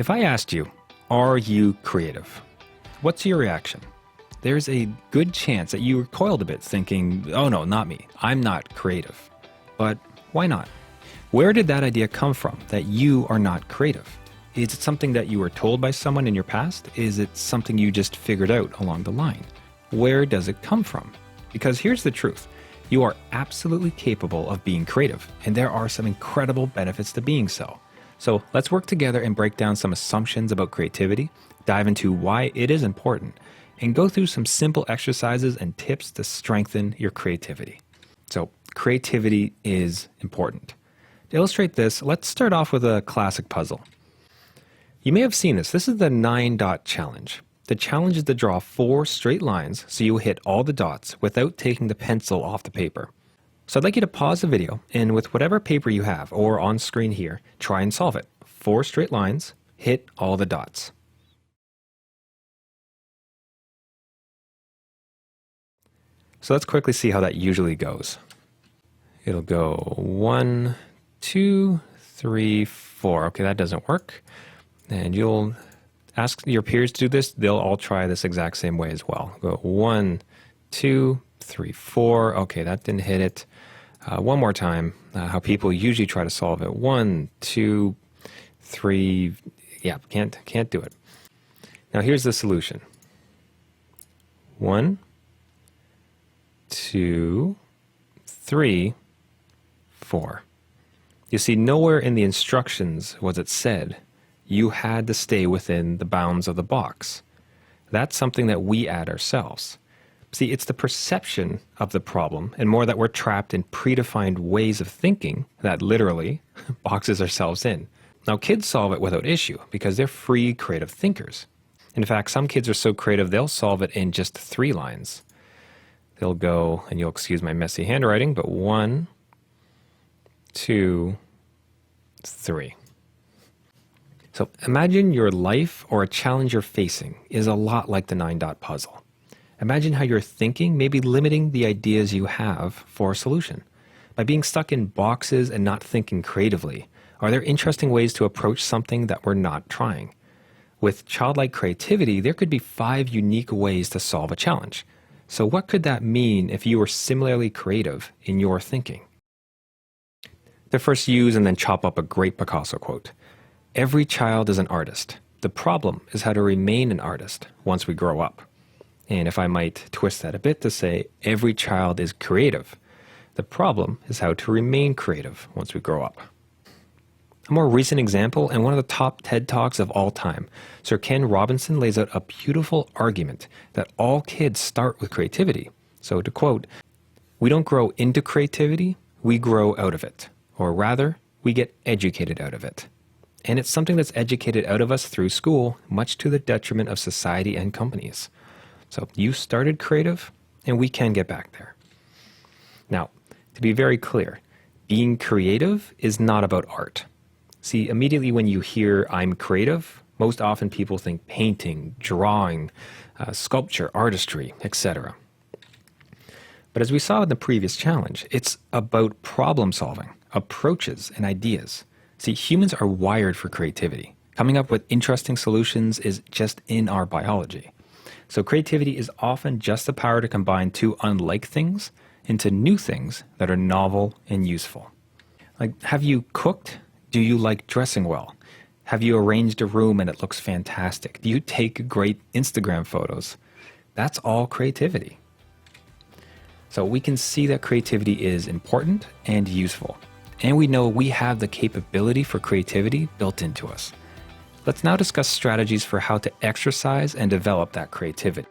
If I asked you, are you creative? What's your reaction? There's a good chance that you recoiled a bit thinking, oh no, not me. I'm not creative. But why not? Where did that idea come from, that you are not creative? Is it something that you were told by someone in your past? Is it something you just figured out along the line? Where does it come from? Because here's the truth. You are absolutely capable of being creative, and there are some incredible benefits to being so. So let's work together and break down some assumptions about creativity, dive into why it is important, and go through some simple exercises and tips to strengthen your creativity. So creativity is important. To illustrate this, let's start off with a classic puzzle. You may have seen this. This is the 9-dot challenge. The challenge is to draw 4 straight lines so you hit all the dots without taking the pencil off the paper. So I'd like you to pause the video and with whatever paper you have or on screen here, try and solve it. 4 straight lines, hit all the dots. So let's quickly see how that usually goes. It'll go 1, 2, 3, 4. Okay, that doesn't work. And you'll ask your peers to do this. They'll all try this exact same way as well. Go 1, 2, 3, 4. Okay, that didn't hit it. One more time, how people usually try to solve it. 1, 2, 3. Yeah, can't do it. Now here's the solution. 1, 2, 3, 4. You see, nowhere in the instructions was it said you had to stay within the bounds of the box. That's something that we add ourselves. See, it's the perception of the problem and more that we're trapped in predefined ways of thinking that literally boxes ourselves in. Now, kids solve it without issue because they're free, creative thinkers. In fact, some kids are so creative they'll solve it in just 3 lines. They'll go, and you'll excuse my messy handwriting, but 1, 2, 3. So imagine your life or a challenge you're facing is a lot like the 9-dot puzzle. Imagine how you're thinking may be limiting the ideas you have for a solution. By being stuck in boxes and not thinking creatively, are there interesting ways to approach something that we're not trying? With childlike creativity, there could be 5 unique ways to solve a challenge. So what could that mean if you were similarly creative in your thinking? To first use and then chop up a great Picasso quote. Every child is an artist. The problem is how to remain an artist once we grow up. And if I might twist that a bit to say, every child is creative. The problem is how to remain creative once we grow up. A more recent example, and one of the top TED Talks of all time, Sir Ken Robinson lays out a beautiful argument that all kids start with creativity. So to quote, "We don't grow into creativity, we grow out of it. Or rather, we get educated out of it. And it's something that's educated out of us through school, much to the detriment of society and companies. So you started creative, and we can get back there." Now, to be very clear, being creative is not about art. See, immediately when you hear I'm creative, most often people think painting, drawing, sculpture, artistry, etc. But as we saw in the previous challenge, it's about problem solving, approaches, and ideas. See, humans are wired for creativity. Coming up with interesting solutions is just in our biology. So creativity is often just the power to combine 2 unlike things into new things that are novel and useful. Like, have you cooked? Do you like dressing well? Have you arranged a room and it looks fantastic? Do you take great Instagram photos? That's all creativity. So we can see that creativity is important and useful. And we know we have the capability for creativity built into us. Let's now discuss strategies for how to exercise and develop that creativity.